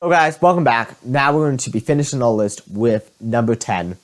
So guys, welcome back. Now we're going to be finishing our list with number 10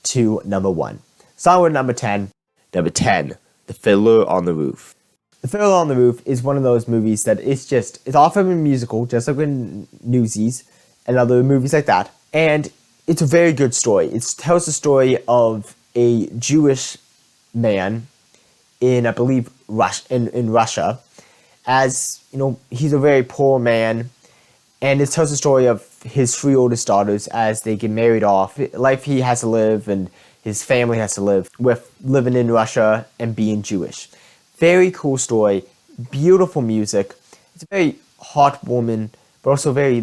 to number 1. Starting with number 10. Number 10, The Fiddler on the Roof. The Fiddler on the Roof is one of those movies that it's often a musical, just like in Newsies and other movies like that. And it's a very good story. It tells the story of a Jewish man in, I believe, in Russia. As, you know, he's a very poor man. And it tells the story of his 3 oldest daughters as they get married off, life he has to live and his family has to live with living in Russia and being Jewish. Very cool story, beautiful music. It's very heartwarming, but also very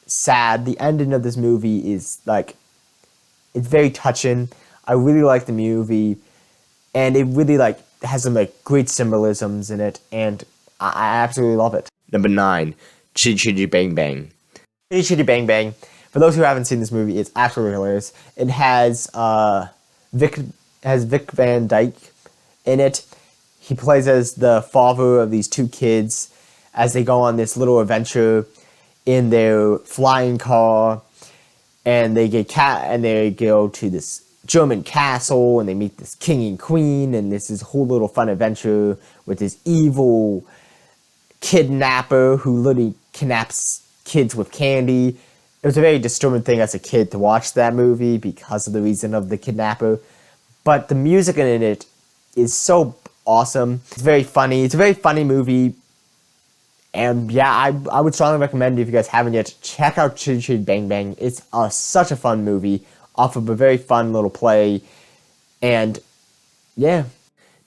sad. The ending of this movie is it's very touching. I really like the movie, and it really has some great symbolisms in it, and I absolutely love it. Number 9, Chitty Chitty Bang Bang. Chitty Chitty Bang Bang. For those who haven't seen this movie, it's absolutely hilarious. It has Vic Van Dyke in it. He plays as the father of these 2 kids as they go on this little adventure in their flying car, and they go to this German castle, and they meet this king and queen, and this is whole little fun adventure with this evil kidnapper who literally kidnaps kids with candy. It was a very disturbing thing as a kid to watch that movie because of the reason of the kidnapper. But the music in it is so awesome. It's very funny. It's a very funny movie. And yeah, I would strongly recommend, if you guys haven't yet, check out Chitty Chitty Bang Bang. It's such a fun movie off of a very fun little play. And yeah.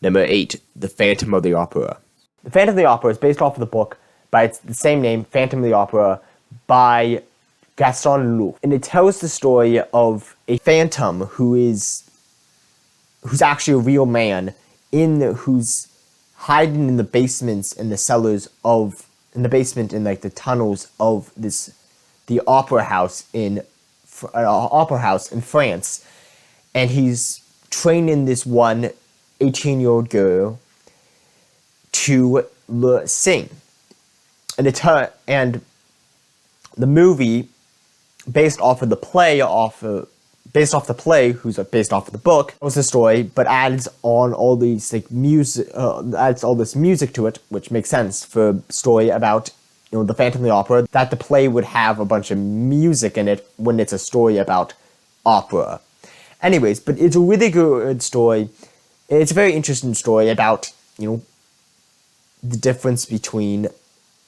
Number 8, The Phantom of the Opera. The Phantom of the Opera is based off of the book by the same name, Phantom of the Opera, by Gaston Leroux. And it tells the story of a phantom who's actually a real man who's hiding in the basements and the cellars in the basement in the tunnels of the opera house in France. And he's training this one 18-year-old girl to sing. And the movie, based off of the play, based off the play, who's based off of the book, tells the story, but adds on all these music, adds all this music to it, which makes sense for a story about the Phantom of the Opera. That the play would have a bunch of music in it when it's a story about opera. Anyways, but it's a really good story. It's a very interesting story about the difference between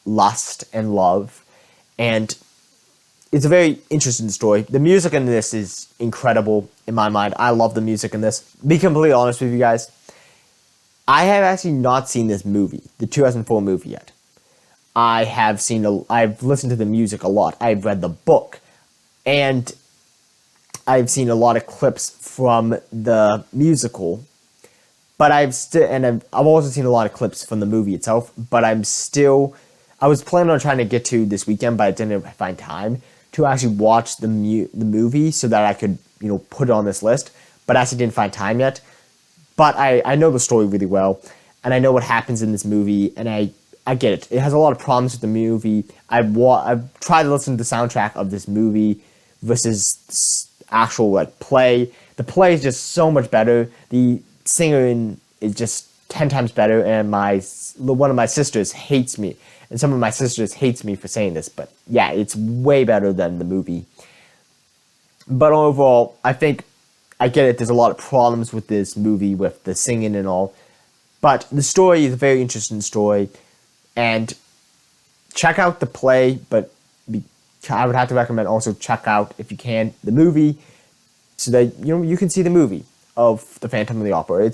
lust and love, and it's a very interesting story. The music in this is incredible in my mind. I love the music in this. Be completely honest with you guys, I have actually not seen this movie, the 2004 movie, yet. I've listened to the music a lot. I've read the book, and I've seen a lot of clips from the musical. But I've also seen a lot of clips from the movie itself, but I was planning on trying to get to this weekend, but I didn't find time to actually watch the movie so that I could, put it on this list, but I actually didn't find time yet. But I know the story really well, and I know what happens in this movie, and I get it. It has a lot of problems with the movie. I've tried to listen to the soundtrack of this movie versus actual play. The play is just so much better. The singer is just 10 times better, and one of my sisters hates me, and some of my sisters hates me for saying this, but yeah, it's way better than the movie. But overall, I think I get it. There's a lot of problems with this movie, with the singing and all, but the story is a very interesting story, and check out the play, but I would have to recommend also check out, if you can, the movie, so that you can see the movie of The Phantom of the Opera.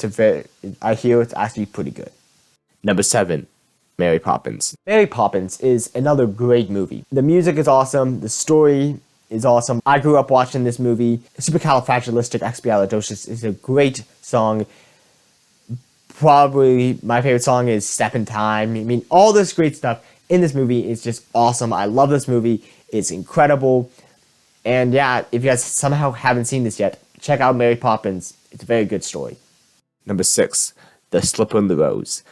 I hear it's actually pretty good. Number 7, Mary Poppins. Mary Poppins is another great movie. The music is awesome. The story is awesome. I grew up watching this movie. Supercalifragilisticexpialidocious is a great song. Probably my favorite song is Step in Time. I mean, all this great stuff in this movie is just awesome. I love this movie. It's incredible. And yeah, if you guys somehow haven't seen this yet, check out Mary Poppins. It's a very good story. Number 6, The Slipper and the Rose.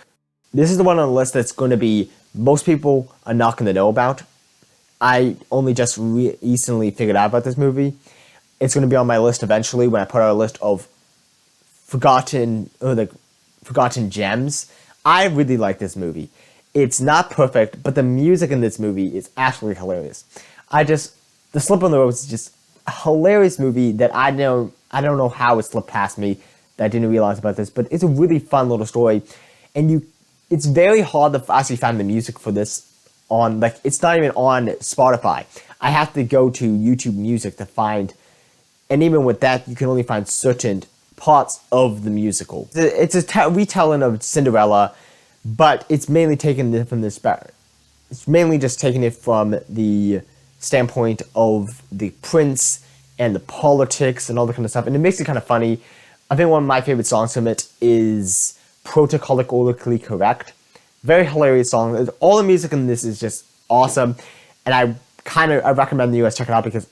This is the one on the list that's going to be most people are not going to know about. I only just recently figured out about this movie. It's going to be on my list eventually when I put out a list of forgotten gems. I really like this movie. It's not perfect, but the music in this movie is absolutely hilarious. The Slip on the Road is just a hilarious movie that I don't know how it slipped past me that I didn't realize about this, but it's a really fun little story, and it's very hard to actually find the music for this on, like, it's not even on Spotify. I have to go to YouTube Music to find, and even with that, you can only find certain parts of the musical. It's a retelling of Cinderella, but it's mainly taken from this. It's mainly just taking it from the standpoint of the prince and the politics and all that kind of stuff, and it makes it kind of funny. I think one of my favorite songs from it is Protocolically Correct. Very hilarious song. All the music in this is just awesome, and I recommend you guys check it out because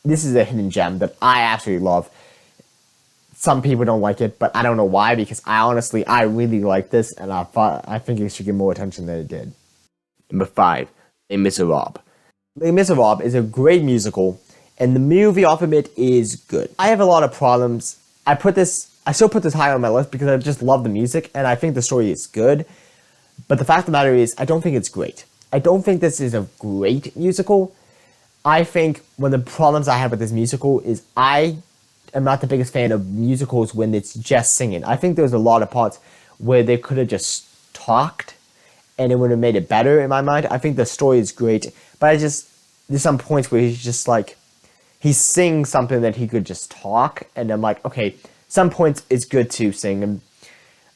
this is a hidden gem that I absolutely love. Some people don't like it, but I don't know why, because I really like this, and I think it should get more attention than it did. Number 5, Les Miserables. Les Miserables is a great musical, and the movie off of it is good. I have a lot of problems. I still put this high on my list because I just love the music, and I think the story is good. But the fact of the matter is, I don't think it's great. I don't think this is a great musical. I think one of the problems I have with this musical is I am not the biggest fan of musicals when it's just singing. I think there's a lot of parts where they could have just talked, and it would have made it better in my mind. I think the story is great, but there's some points where he's just like, he's singing something that he could just talk, and I'm like, okay, some points it's good to sing. And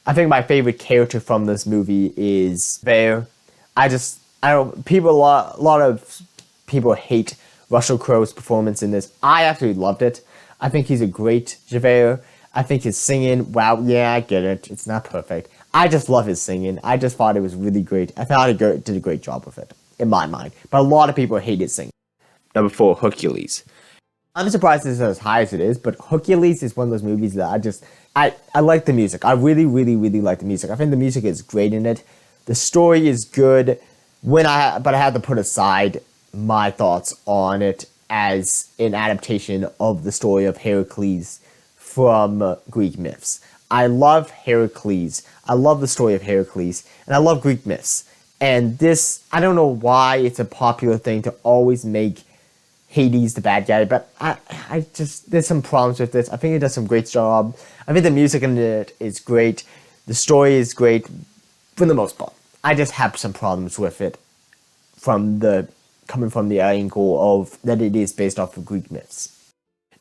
I think my favorite character from this movie is Bear. A lot of people hate Russell Crowe's performance in this. I absolutely loved it. I think he's a great Javert. I think his singing, wow, yeah, I get it. It's not perfect. I just love his singing. I just thought it was really great. I thought he did a great job with it, in my mind. But a lot of people hate his singing. Number 4, Hercules. I'm surprised it's as high as it is, but Hercules is one of those movies that I like the music. I really, really, really like the music. I think the music is great in it. The story is good. But I have to put aside my thoughts on it as an adaptation of the story of Heracles from Greek myths. I love Heracles. I love the story of Heracles, and I love Greek myths. And this, I don't know why it's a popular thing to always make Hades the bad guy, but there's some problems with this. I think it does some great job. I think the music in it is great. The story is great for the most part. I just have some problems with it coming from the angle of that it is based off of Greek myths.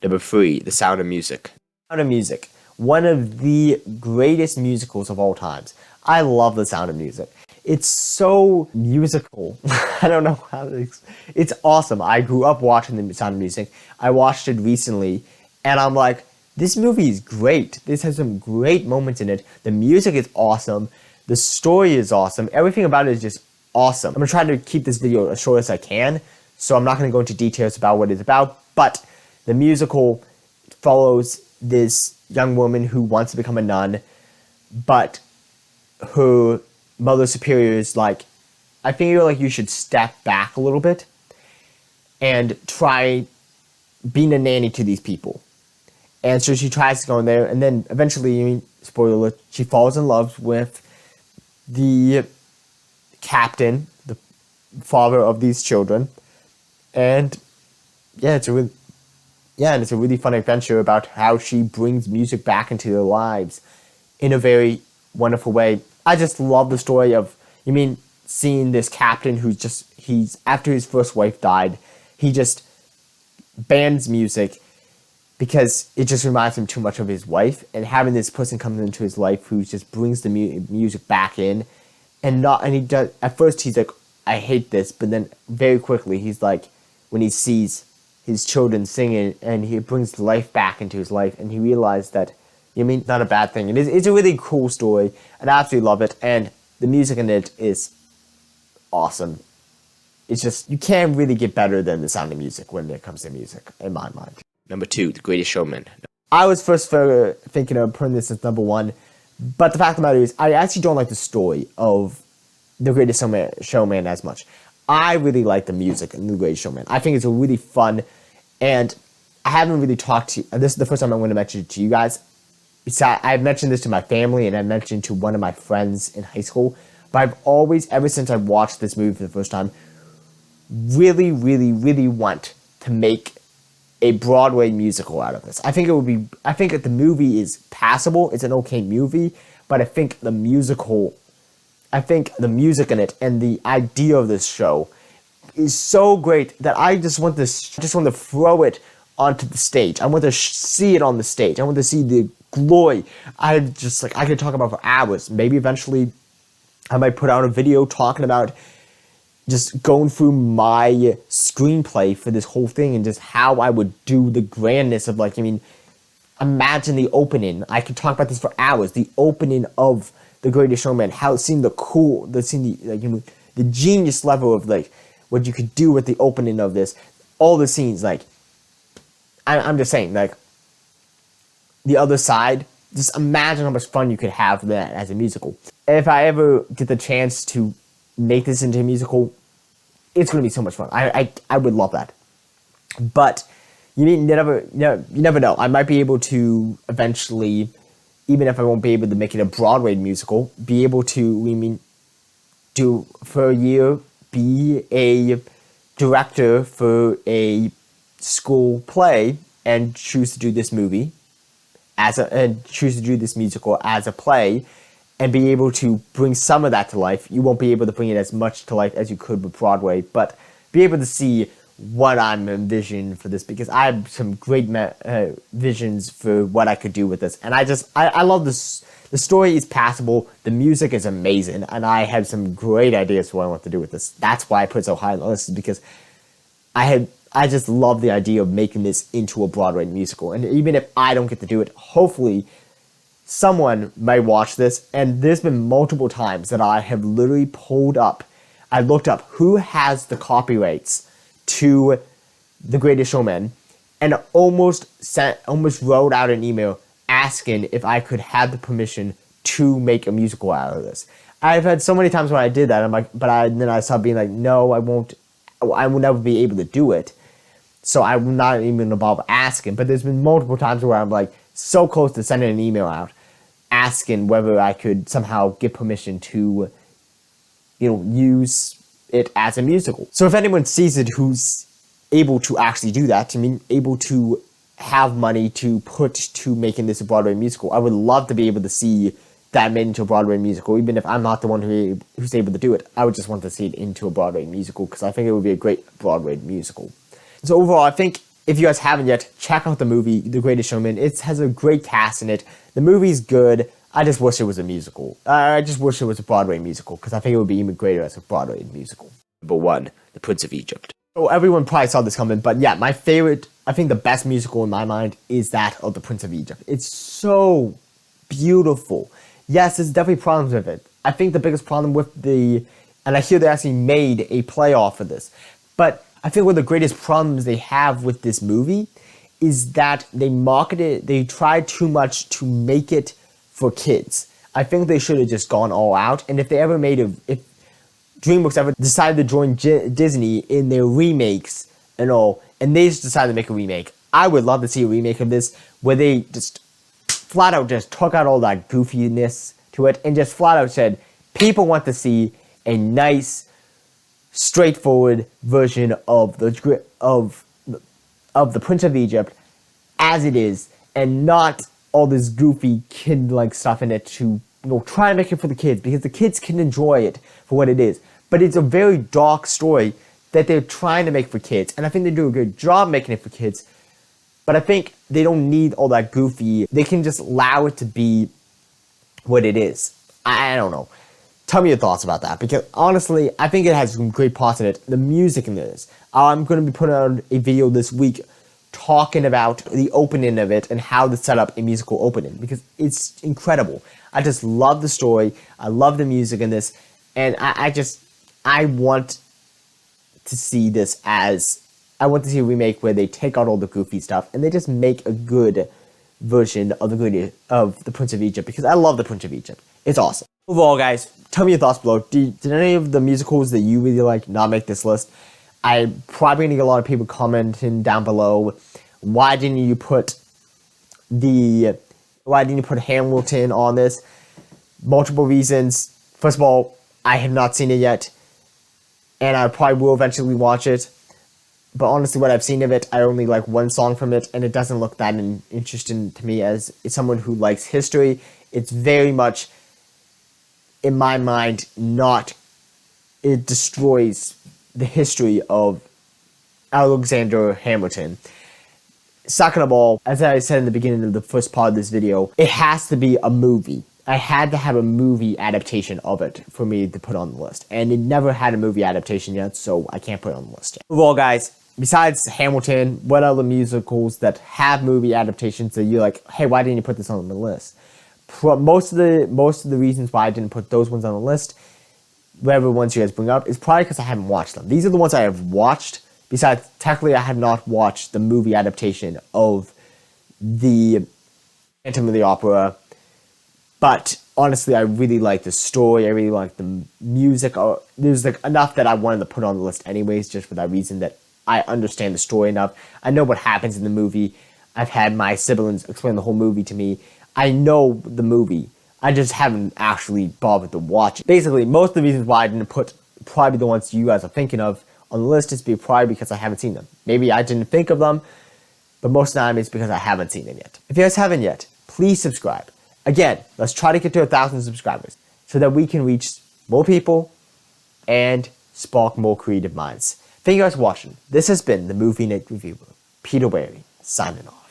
Number 3, The Sound of Music. Sound of Music, one of the greatest musicals of all times. I love The Sound of Music. It's so musical. I don't know how to it's awesome. I grew up watching The Sound of Music. I watched it recently, and I'm like, this movie is great. This has some great moments in it. The music is awesome. The story is awesome. Everything about it is just awesome. I'm going to try to keep this video as short as I can, so I'm not going to go into details about what it's about, but the musical follows this young woman who wants to become a nun, but her mother superior is like, I feel like you should step back a little bit and try being a nanny to these people. And so she tries to go in there, and then eventually, spoiler alert, she falls in love with the captain, the father of these children. And it's a really fun adventure about how she brings music back into their lives in a very wonderful way. I just love the story of, seeing this captain he's after his first wife died, he just bans music because it just reminds him too much of his wife, and having this person come into his life who just brings the music back in, and he does, at first he's like, I hate this, but then very quickly he's like, when he sees his children singing and he brings life back into his life, and he realized that, not a bad thing. It's a really cool story, and I absolutely love it, and the music in it is awesome. It's just, you can't really get better than The Sound of Music when it comes to music, in my mind. Number 2, The Greatest Showman. I was first thinking of putting this as number 1, but the fact of the matter is, I actually don't like the story of The Greatest Showman as much. I really like the music in The Greatest Showman. I think it's a really fun, and I haven't really talked to, this is the first time I'm going to mention it to you guys. I've mentioned this to my family, and I mentioned to one of my friends in high school, but I've always, ever since I watched this movie for the first time, really, really, really want to make a Broadway musical out of this. I think that the movie is passable, it's an okay movie, but I think the music in it and the idea of this show is so great that I just want to throw it onto the stage. I want to see it on the stage. I want to see the glory. I could talk about for hours. Maybe eventually I might put out a video talking about just going through my screenplay for this whole thing and just how I would do the grandness of, imagine the opening. I could talk about this for hours. The opening of The Greatest Showman, how it seemed the genius level of what you could do with the opening of this, all the scenes. I'm just saying, the other side. Just imagine how much fun you could have with that as a musical. If I ever get the chance to make this into a musical, it's going to be so much fun. I would love that. But you never know. I might be able to eventually, even if I won't be able to make it a Broadway musical, be able to, do for a year, be a director for a school play and choose to do this movie choose to do this musical as a play and be able to bring some of that to life. You won't be able to bring it as much to life as you could with Broadway, but be able to see what I'm envisioning for this, because I have some great visions for what I could do with this. And I love this. The story is passable, the music is amazing, and I have some great ideas for what I want to do with this. That's why I put it so high on the list, is because I just love the idea of making this into a Broadway musical. And even if I don't get to do it, hopefully someone may watch this. And there's been multiple times that I have literally I looked up who has the copyrights to The Greatest Showman, and almost wrote out an email asking if I could have the permission to make a musical out of this. I've had so many times when I did that, I'm like, then I started being like, no, I won't. I will never be able to do it. So I'm not even about asking. But there's been multiple times where I'm so close to sending an email out asking whether I could somehow get permission to, use it as a musical. So if anyone sees it who's able to actually do that, able to have money to put to making this a Broadway musical, I would love to be able to see that made into a Broadway musical. Even if I'm not the one who's able to do it, I would just want to see it into a Broadway musical, because I think it would be a great Broadway musical. So overall, I think if you guys haven't yet, check out the movie The Greatest Showman. It has a great cast in it. The movie's good. I just wish it was a musical. I just wish it was a Broadway musical, because I think it would be even greater as a Broadway musical. Number 1, The Prince of Egypt. So everyone probably saw this coming, but yeah, my favorite, I think the best musical in my mind is that of The Prince of Egypt. It's so beautiful. Yes, there's definitely problems with it. I think the biggest problem with and I hear they actually made a play off of this, but I think one of the greatest problems they have with this movie is that they tried too much to make it for kids. I think they should have just gone all out, and if DreamWorks ever decided to join Disney in their remakes and all, and they just decided to make a remake, I would love to see a remake of this where they just flat out just took out all that goofiness to it and just flat out said, people want to see a nice, straightforward version of the Prince of Egypt as it is, and not all this goofy kid-like stuff in it to try to make it for the kids, because the kids can enjoy it for what it is. But it's a very dark story that they're trying to make for kids, and I think they do a good job making it for kids. But I think they don't need all that goofy. They can just allow it to be what it is. I don't know. Tell me your thoughts about that, because honestly, I think it has some great parts in it. The music in this. I'm going to be putting out a video this week talking about the opening of it and how to set up a musical opening, because it's incredible. I just love the story. I love the music in this. And I want to see this I want to see a remake where they take out all the goofy stuff and they just make a good version of the Prince of Egypt, because I love the Prince of Egypt. It's awesome. Overall, guys, tell me your thoughts below. Did any of the musicals that you really like not make this list? I'm probably gonna get a lot of people commenting down below. Why didn't you put Hamilton on this? Multiple reasons. First of all, I have not seen it yet, and I probably will eventually watch it. But honestly, what I've seen of it, I only like one song from it, and it doesn't look that interesting to me as someone who likes history. It's very much, in my mind, it destroys the history of Alexander Hamilton. Second of all, as I said in the beginning of the first part of this video, it has to be a movie. I had to have a movie adaptation of it for me to put on the list. And it never had a movie adaptation yet, so I can't put it on the list yet. Overall, guys, besides Hamilton, what other musicals that have movie adaptations that you're like, hey, why didn't you put this on the list? Most of the reasons why I didn't put those ones on the list, whatever ones you guys bring up, is probably because I haven't watched them. These are the ones I have watched. Besides, technically, I have not watched the movie adaptation of the Phantom of the Opera. But honestly, I really like the story. I really like the music. There's like enough that I wanted to put on the list anyways, just for that reason that I understand the story enough. I know what happens in the movie. I've had my siblings explain the whole movie to me. I know the movie. I just haven't actually bothered to watch it. Basically, most of the reasons why I didn't put probably the ones you guys are thinking of on the list is probably because I haven't seen them. Maybe I didn't think of them, but most of the time it's because I haven't seen them yet. If you guys haven't yet, please subscribe. Again, let's try to get to 1,000 subscribers so that we can reach more people and spark more creative minds. Thank you guys for watching. This has been the Movie Night Reviewer. Peter Wary, signing off.